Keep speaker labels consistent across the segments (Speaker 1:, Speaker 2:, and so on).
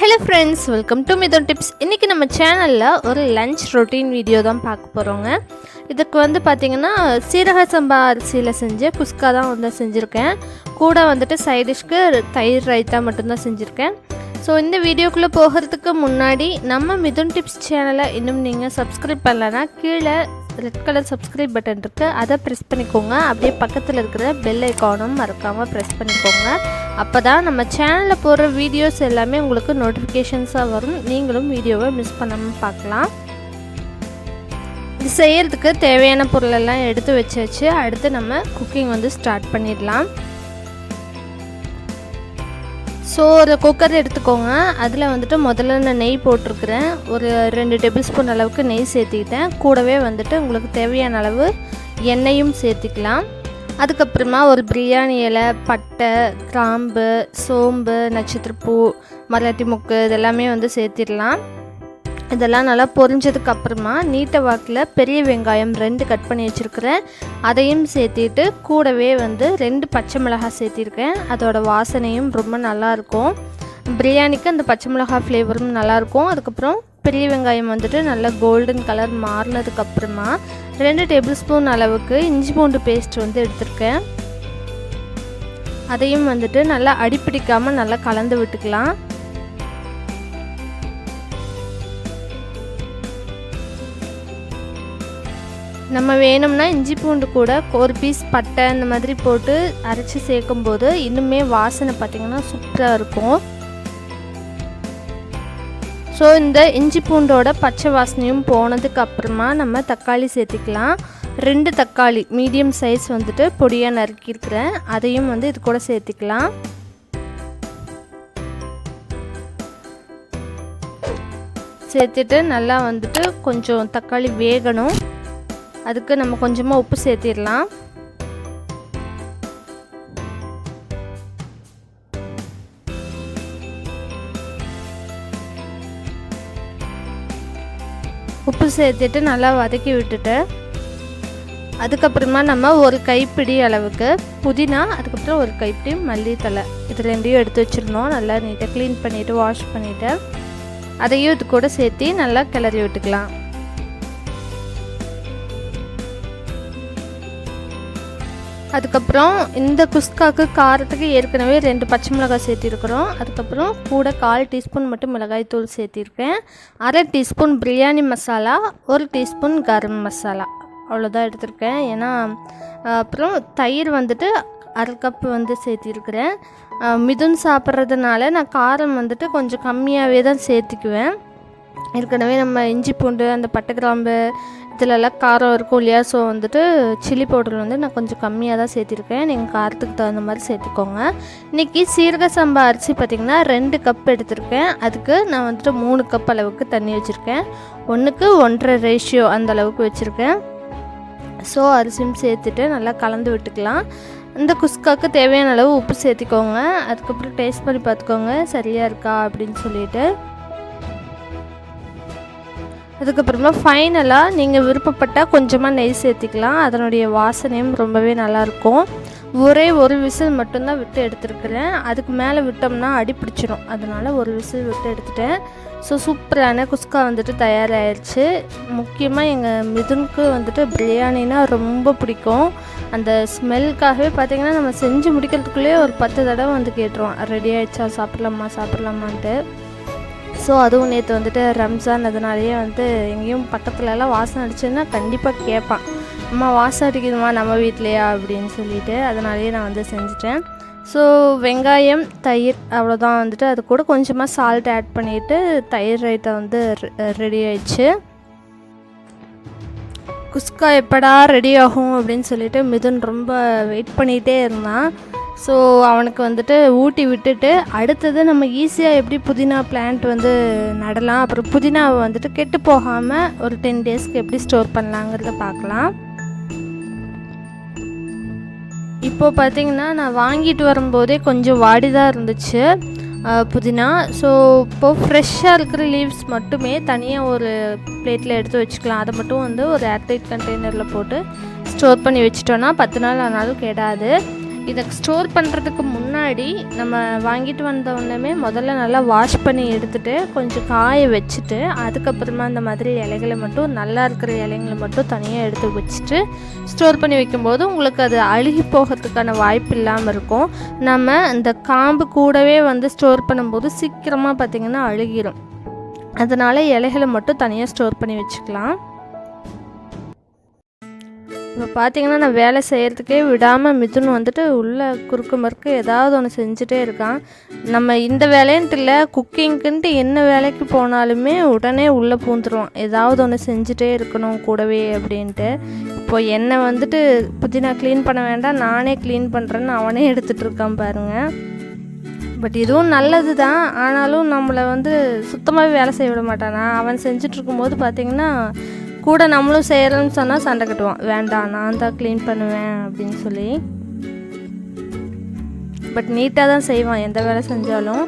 Speaker 1: Hello friends, welcome to Mithuntips. இன்னைக்கு நம்ம சேனல்ல ஒரு லஞ்ச் ரொட்டீன் வீடியோ தான் பார்க்க போறோங்க. இதுக்கு வந்து பாத்தீங்கன்னா seeragasamba அரிசியில செஞ்ச kuska தான் வந்து செஞ்சிருக்கேன். கூட வந்துட்டு சைடு டிஷ்க்கு தயிர் ரைத்தா மட்டும் தான் செஞ்சிருக்கேன். ஸோ இந்த வீடியோக்குள்ளே போகிறதுக்கு முன்னாடி நம்ம Mithuntips சேனலை இன்னும் நீங்கள் சப்ஸ்கிரைப் பண்ணலன்னா கீழே ரெட் கலர் சப்ஸ்கிரைப் பட்டன் இருக்குது, அதை ப்ரெஸ் பண்ணிக்கோங்க. அப்படியே பக்கத்தில் இருக்கிற பெல் ஐக்கானும் மறக்காமல் ப்ரெஸ் பண்ணிக்கோங்க. அப்போ தான் நம்ம சேனலில் போடுற வீடியோஸ் எல்லாமே உங்களுக்கு நோட்டிஃபிகேஷன்ஸாக வரும். நீங்களும் வீடியோவை மிஸ் பண்ணாமல் பார்க்கலாம். இது செய்கிறதுக்கு தேவையான பொருளெல்லாம் எடுத்து வச்சாச்சு. அடுத்து நம்ம குக்கிங் வந்து ஸ்டார்ட் பண்ணிடலாம். ஸோ ஒரு குக்கர் எடுத்துக்கோங்க. அதில் வந்துட்டு முதல்ல நான் நெய் போட்டிருக்கிறேன். ஒரு 2 டேபிள் ஸ்பூன் அளவுக்கு நெய் சேர்த்திக்கிட்டேன். கூடவே வந்துட்டு உங்களுக்கு தேவையான அளவு எண்ணெயும் சேர்த்திக்கலாம். அதுக்கப்புறமா ஒரு பிரியாணி இலை, பட்டை, கிராம்பு, சோம்பு, நட்சத்திரப்பூ, மராட்டி மொக்கு இதெல்லாமே வந்து சேர்த்திடலாம். இதெல்லாம் நல்லா பொரிஞ்சதுக்கப்புறமா நீட்ட வாக்கில் பெரிய வெங்காயம் 2 கட் பண்ணி வச்சுருக்கிறேன். அதையும் சேர்த்திட்டு கூடவே வந்து 2 பச்சை மிளகாய் சேர்த்திருக்கேன். அதோட வாசனையும் ரொம்ப நல்லாயிருக்கும். பிரியாணிக்கு அந்த பச்சை மிளகாய் ஃப்ளேவரும் நல்லாயிருக்கும். அதுக்கப்புறம் பெரிய வெங்காயம் வந்துட்டு நல்லா கோல்டன் கலர் மாறினதுக்கப்புறமா 2 டேபிள் ஸ்பூன் அளவுக்கு இஞ்சி பூண்டு பேஸ்ட் வந்து எடுத்திருக்கேன். அதையும் வந்துட்டு நல்லா அடிப்பிடிக்காமல் நல்லா கலந்து விட்டுக்கலாம். நம்ம வேணும்னா இஞ்சி பூண்டு கூட ஒரு பீஸ் பட்டை இந்த மாதிரி போட்டு அரைச்சி சேர்க்கும்போது இன்னுமே வாசனை பார்த்திங்கன்னா சூப்பராக இருக்கும். ஸோ இந்த இஞ்சி பூண்டோட பச்சை வாசனையும் போனதுக்கு அப்புறமா நம்ம தக்காளி சேர்த்திக்கலாம். 2 தக்காளி மீடியம் சைஸ் வந்துட்டு பொடியாக நறுக்கியிருக்கிறேன். அதையும் வந்து இது கூட சேர்த்திக்கலாம். சேர்த்துட்டு நல்லா வந்துட்டு கொஞ்சம் தக்காளி வேகணும். அதுக்கு நம்ம கொஞ்சமாக உப்பு சேர்த்திடலாம். உப்பு சேர்த்துட்டு நல்லா வதக்கி விட்டுட்டு அதுக்கப்புறமா நம்ம ஒரு கைப்பிடி அளவுக்கு புதினா, அதுக்கப்புறம் ஒரு கைப்பிடி மல்லித்தலை, இது 2ஐயும் எடுத்து வச்சிடணும். நல்லா நீட்டாக க்ளீன் பண்ணிவிட்டு வாஷ் பண்ணிவிட்டு அதையும் இது கூட சேர்த்து நல்லா கிளறி விட்டுக்கலாம். அதுக்கப்புறம் இந்த குஸ்காவுக்கு காரத்துக்கு ஏற்கனவே 2 பச்சை மிளகாய் சேர்த்திருக்கிறோம். அதுக்கப்புறம் கூட 1/4 டீஸ்பூன் மட்டும் மிளகாய் தூள் சேர்த்திருக்கேன். 1/2 டீஸ்பூன் பிரியாணி மசாலா, 1 டீஸ்பூன் கரம் மசாலா, அவ்வளோதான் எடுத்திருக்கேன். ஏன்னா அப்புறம் தயிர் வந்துட்டு 1/2 கப் வந்து சேர்த்திருக்கிறேன். மிதுன் சாப்பிட்றதுனால நான் காரம் வந்துட்டு கொஞ்சம் கம்மியாகவே தான் சேர்த்திக்குவேன். ஏற்கனவே நம்ம இஞ்சி பூண்டு அந்த பட்டை கிராம்பு இதிலெல்லாம் காரம் இருக்கும் இல்லையா. ஸோ வந்துட்டு சில்லி பவுடர் வந்து நான் கொஞ்சம் கம்மியாக தான் சேர்த்திருக்கேன். நீங்கள் காரத்துக்கு தகுந்த மாதிரி சேர்த்துக்கோங்க. இன்றைக்கி சீரகசம்பா அரிசி பார்த்திங்கன்னா 2 கப் எடுத்திருக்கேன். அதுக்கு நான் வந்துட்டு 3 கப் அளவுக்கு தண்ணி வச்சுருக்கேன். 1க்கு 1.5 ரேஷியோ அந்த அளவுக்கு வச்சுருக்கேன். ஸோ அரிசியும் சேர்த்துட்டு நல்லா கலந்து விட்டுக்கலாம். இந்த குஸ்காவுக்கு தேவையான அளவு உப்பு சேர்த்திக்கோங்க. அதுக்கப்புறம் டேஸ்ட் பண்ணி பார்த்துக்கோங்க சரியாக இருக்கா அப்படின்னு சொல்லிட்டு. அதுக்கப்புறமா ஃபைனலாக நீங்கள் விருப்பப்பட்டால் கொஞ்சமாக நெய் சேர்த்திக்கலாம். அதனுடைய வாசனையும் ரொம்பவே நல்லாயிருக்கும். ஒரே ஒரு விசில் மட்டும்தான் விட்டு எடுத்துருக்கிறேன். அதுக்கு மேலே விட்டோம்னா அடி பிடிச்சிடும். அதனால் ஒரு விசில் விட்டு எடுத்துட்டேன். ஸோ சூப்பரான குஸ்கா வந்துட்டு தயாராகிடுச்சு. முக்கியமாக எங்கள் மிதுனுக்கு வந்துட்டு பிரியாணினா ரொம்ப பிடிக்கும். அந்த ஸ்மெல்லுக்காகவே பார்த்திங்கன்னா நம்ம செஞ்சு முடிக்கிறதுக்குள்ளேயே ஒரு 10 தடவை வந்து கேட்டுருவோம், ரெடி ஆகிடுச்சா, சாப்பிட்லாமான்ட்டு. ஸோ அதுவும் நேற்று வந்துட்டு ரம்ஜான், அதனாலேயே வந்து எங்கேயும் பக்கத்துலலாம் வாசனை அடிச்சுன்னா கண்டிப்பாக கேட்பான், அம்மா வாசனை அடிக்குதுமா நம்ம வீட்லையா அப்படின்னு சொல்லிட்டு. அதனாலேயே நான் வந்து செஞ்சுட்டேன். ஸோ வெங்காயம், தயிர் அவ்வளோதான் வந்துட்டு. அது கூட கொஞ்சமாக சால்ட் ஆட் பண்ணிவிட்டு தயிர் ரைத்தா வந்து ரெடி ஆயிடுச்சு. குஸ்கா எப்படா ரெடி ஆகும் அப்படின்னு சொல்லிட்டு மிதுன் ரொம்ப வெயிட் பண்ணிகிட்டே இருந்தான். ஸோ அவனுக்கு வந்துட்டு ஊட்டி விட்டுட்டு அடுத்தது நம்ம ஈஸியாக எப்படி புதினா பிளான்ட் வந்து நடலாம், அப்புறம் புதினாவை வந்துட்டு கெட்டு போகாமல் ஒரு 10 டேஸ்க்கு எப்படி ஸ்டோர் பண்ணலாங்கிறத பார்க்கலாம். இப்போது பார்த்திங்கன்னா நான் வாங்கிட்டு வரும்போதே கொஞ்சம் வாடி தான் இருந்துச்சு புதினா. ஸோ இப்போது ஃப்ரெஷ்ஷாக இருக்கிற லீவ்ஸ் மட்டுமே தனியாக ஒரு பிளேட்டில் எடுத்து வச்சுக்கலாம். அதை மட்டும் வந்து ஒரு ஏர்டைட் கண்டெய்னரில் போட்டு ஸ்டோர் பண்ணி வச்சிட்டோன்னா 10 நாள் ஆனாலும் கெடாது. இதை ஸ்டோர் பண்ணுறதுக்கு முன்னாடி நம்ம வாங்கிட்டு வந்த உடனே முதல்ல நல்லா வாஷ் பண்ணி எடுத்துகிட்டு கொஞ்சம் காய வச்சுட்டு அதுக்கப்புறமா இந்த மாதிரி இலைகளை மட்டும் நல்லா இருக்கிற இலைங்களை மட்டும் தனியாக எடுத்து வச்சுட்டு ஸ்டோர் பண்ணி வைக்கும்போது உங்களுக்கு அது அழுகி போகிறதுக்கான வாய்ப்பு இல்லாமல் இருக்கும். நம்ம இந்த காம்பு கூடவே வந்து ஸ்டோர் பண்ணும்போது சீக்கிரமாக பார்த்திங்கன்னா அழுகிடும். அதனால் இலைகளை மட்டும் தனியாக ஸ்டோர் பண்ணி வச்சுக்கலாம். இப்போ பார்த்திங்கன்னா நான் வேலை செய்கிறதுக்கே விடாமல் மிதுன் வந்துட்டு உள்ளே குறுக்கு மறுக்கு ஏதாவது ஒன்று செஞ்சுட்டே இருக்கான். நம்ம இந்த வேலைன்ட்டு இல்லை, குக்கிங்க்குன்ட்டு என்ன வேலைக்கு போனாலுமே உடனே உள்ளே பூந்துருவான். ஏதாவது ஒன்று செஞ்சுட்டே இருக்கணும் கூடவே அப்படின்ட்டு. இப்போ என்னை வந்துட்டு புதினா க்ளீன் பண்ண வேண்டாம், நானே க்ளீன் பண்ணுறேன்னு அவனே எடுத்துகிட்டு இருக்கான் பாருங்கள். பட் இதுவும் நல்லது தான். ஆனாலும் நம்மளை வந்து சுத்தமாகவே வேலை செய்ய விட மாட்டானா. அவன் செஞ்சிட்ருக்கும்போது பார்த்திங்கன்னா கூட நம்மளும் செய்கிறோன்னு சொன்னால் சண்டை கட்டுவான், வேண்டாம் நான் தான் க்ளீன் பண்ணுவேன் அப்படின்னு சொல்லி. பட் நீட்டாக தான் செய்வான் எந்த வேலை செஞ்சாலும்.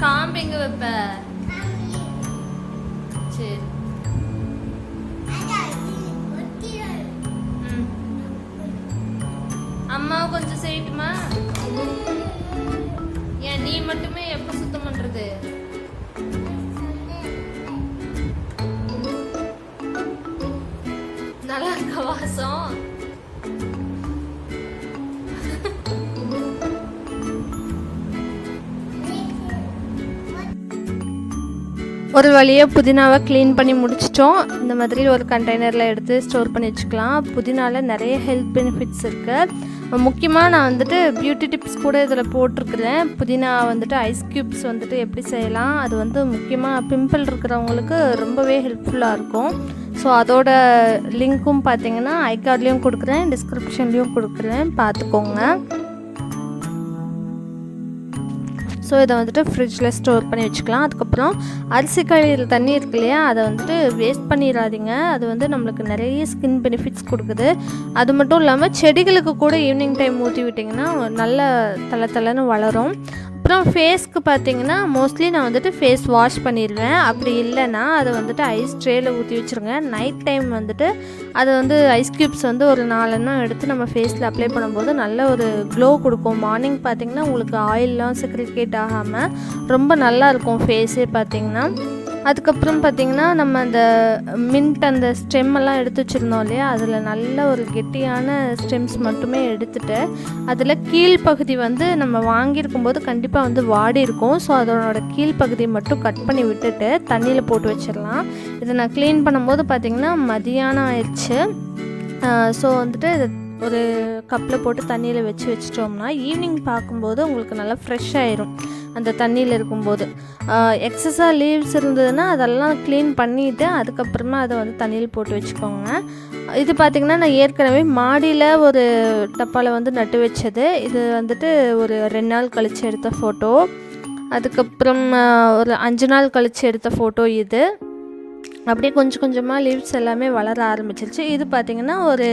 Speaker 1: காம்பு எங்கே வைப்ப? சரி அம்மா கொஞ்சம் செய்யட்டுமா? ஏன் நீ மட்டுமே எப்ப சுத்தம் பண்றது? நல்லா இருக்க வாசம். ஒரு வழியாக புதினாவை க்ளீன் பண்ணி முடிச்சிட்டோம். இந்த மாதிரி ஒரு கண்டெய்னரில் எடுத்து ஸ்டோர் பண்ணி வச்சுக்கலாம். புதினாவில் நிறைய ஹெல்த் பெனிஃபிட்ஸ் இருக்குது. முக்கியமாக நான் வந்துட்டு பியூட்டி டிப்ஸ் கூட இதில் போட்டிருக்கிறேன். புதினா வந்துட்டு ஐஸ் க்யூப்ஸ் வந்துட்டு எப்படி செய்யலாம், அது வந்து முக்கியமாக பிம்பிள் இருக்கிறவங்களுக்கு ரொம்பவே ஹெல்ப்ஃபுல்லாக இருக்கும். ஸோ அதோட லிங்க்கும் பார்த்திங்கன்னா ஐகார்ட்லேயும் கொடுக்குறேன், டிஸ்கிரிப்ஷன்லேயும் கொடுக்குறேன், பார்த்துக்கோங்க. ஸோ இதை வந்துட்டு ஃப்ரிட்ஜில் ஸ்டோர் பண்ணி வச்சுக்கலாம். அதுக்கப்புறம் அரிசி கழுவிற தண்ணி இருக்கு இல்லையா, அதை வந்துட்டு வேஸ்ட் பண்ணிடாதீங்க. அது வந்து நம்மளுக்கு நிறைய ஸ்கின் பெனிஃபிட்ஸ் கொடுக்குது. அது மட்டும் இல்லாமல் செடிகளுக்கு கூட ஈவினிங் டைம் ஊற்றி விட்டிங்கன்னா நல்ல தலை வளரும். அப்புறம் ஃபேஸ்க்கு பார்த்திங்கன்னா மோஸ்ட்லி நான் வந்துட்டு ஃபேஸ் வாஷ் பண்ணிடுவேன். அப்படி இல்லைன்னா அதை வந்துட்டு ஐஸ் ட்ரேயில் ஊற்றி வச்சுருங்க. நைட் டைம் வந்துட்டு அதை வந்து ஐஸ் க்யூப்ஸ் வந்து ஒரு 4 எண்ணம் எடுத்து நம்ம ஃபேஸில் அப்ளை பண்ணும்போது நல்ல ஒரு க்ளோ கொடுக்கும். மார்னிங் பார்த்திங்கன்னா உங்களுக்கு ஆயிலெலாம் செக்ரிகேட் ஆகாமல் ரொம்ப நல்லாயிருக்கும் ஃபேஸே பார்த்திங்கன்னா. அதுக்கப்புறம் பார்த்திங்கன்னா நம்ம அந்த மின்ட் அந்த ஸ்டெம்மெல்லாம் எடுத்து வச்சுருந்தோம் இல்லையா, அதில் நல்ல ஒரு கெட்டியான ஸ்டெம்ஸ் மட்டுமே எடுத்துகிட்டு அதில் கீழ்ப்பகுதி வந்து நம்ம வாங்கியிருக்கும்போது கண்டிப்பாக வந்து வாடி இருக்கும். ஸோ அதோட கீழ்ப்பகுதியை மட்டும் கட் பண்ணி விட்டுட்டு தண்ணியில் போட்டு வச்சிடலாம். இதை நான் க்ளீன் பண்ணும்போது பார்த்திங்கன்னா மதியானம் ஆயிடுச்சு. ஸோ வந்துட்டு ஒரு கப்பில் போட்டு தண்ணியில் வச்சிட்டோம்னா ஈவினிங் பார்க்கும்போது உங்களுக்கு நல்லா ஃப்ரெஷ் ஆயிரும். அந்த தண்ணியில் இருக்கும்போது எக்ஸஸாக லீவ்ஸ் இருந்ததுன்னா அதெல்லாம் க்ளீன் பண்ணிவிட்டு அதுக்கப்புறமா அதை வந்து தண்ணியில் போட்டு வச்சுக்கோங்க. இது பார்த்திங்கன்னா நான் ஏற்கனவே மாடியில் ஒரு டப்பாவில் வந்து நட்டு வச்சது. இது வந்துட்டு ஒரு 2 நாள் கழித்து எடுத்த ஃபோட்டோ. அதுக்கப்புறம் ஒரு 5 நாள் கழித்து எடுத்த ஃபோட்டோ. இது அப்படியே கொஞ்சம் கொஞ்சமாக லீவ்ஸ் எல்லாமே வளர ஆரம்பிச்சிருச்சு. இது பார்த்திங்கன்னா ஒரு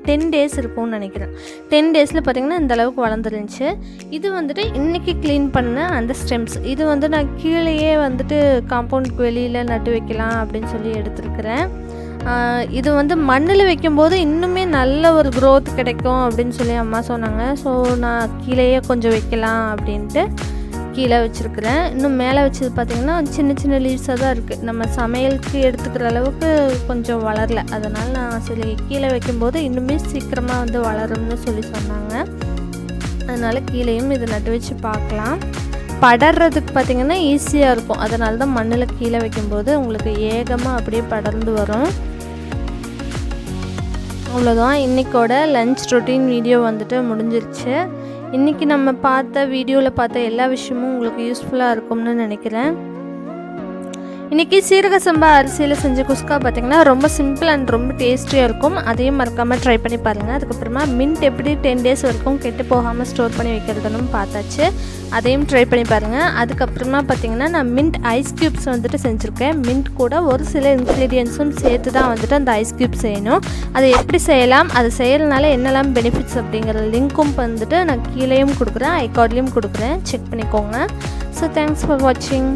Speaker 1: 10 டேஸ் இருக்கும்னு நினைக்கிறேன். 10 டேஸில் பார்த்திங்கன்னா இந்த அளவுக்கு வளர்ந்துருந்துச்சு. இது வந்துட்டு இன்றைக்கி க்ளீன் பண்ண அந்த ஸ்டெம்ஸ். இது வந்து நான் கீழேயே வந்துட்டு காம்பவுண்டுக்கு வெளியில் நட்டு வைக்கலாம் அப்படின்னு சொல்லி எடுத்துருக்கிறேன். இது வந்து மண்ணில் வைக்கும்போது இன்னுமே நல்ல ஒரு க்ரோத் கிடைக்கும் அப்படின்னு சொல்லி அம்மா சொன்னாங்க. ஸோ நான் கீழேயே கொஞ்சம் வைக்கலாம் அப்படின்ட்டு கீழே வச்சுருக்கிறேன். இன்னும் மேலே வச்சது பார்த்திங்கன்னா சின்ன சின்ன லீவ்ஸாக தான் இருக்குது. நம்ம சமையலுக்கு எடுத்துக்கிற அளவுக்கு கொஞ்சம் வளரல. அதனால் நான் சரி கீழே வைக்கும்போது இன்னுமே சீக்கிரமாக வந்து வளரும்னு சொல்லி சொன்னாங்க. அதனால் கீழேயும் இதை நட்டு வச்சு பார்க்கலாம். படர்றதுக்கு பார்த்திங்கன்னா ஈஸியாக இருக்கும். அதனால தான் மண்ணில் கீழே வைக்கும்போது உங்களுக்கு ஏகமாக அப்படியே படர்ந்து வரும். அவ்வளோதான், இன்றைக்கோட லன்ச் ரொட்டீன் வீடியோ வந்துட்டு முடிஞ்சிருச்சு. இன்றைக்கி நம்ம பார்த்த வீடியோவில் பார்த்த எல்லா விஷயமும் உங்களுக்கு யூஸ்ஃபுல்லாக இருக்கும்னு நினைக்கிறேன். இன்றைக்கி சீரக சம்பா அரிசியில் செஞ்ச குஸ்கா பார்த்திங்கன்னா ரொம்ப சிம்பிள் அண்ட் ரொம்ப டேஸ்டியாக இருக்கும். அதையும் மறக்காமல் ட்ரை பண்ணி பாருங்கள். அதுக்கப்புறமா மின்ட் எப்படி 10 days வரைக்கும் கெட்டு போகாமல் ஸ்டோர் பண்ணி வைக்கிறதுன்னு பார்த்தாச்சு. அதையும் ட்ரை பண்ணி பாருங்கள். அதுக்கப்புறமா பார்த்திங்கன்னா நான் மின்ட் ஐஸ் க்யூப்ஸ் வந்துட்டு செஞ்சுருக்கேன். மின்ட் கூட ஒரு சில இன்க்ரீடியன்ஸும் சேர்த்து தான் வந்துட்டு அந்த ஐஸ் க்யூப் செய்யணும். அதை எப்படி செய்யலாம், அது செய்யறதுனால என்னெல்லாம் பெனிஃபிட்ஸ் அப்படிங்கிற லிங்க்கும் வந்துட்டு நான் கீழேயும் கொடுக்குறேன், ஐகார்ட்லேயும் கொடுக்குறேன், செக் பண்ணிக்கோங்க. ஸோ தேங்க்ஸ் ஃபார் வாட்சிங்.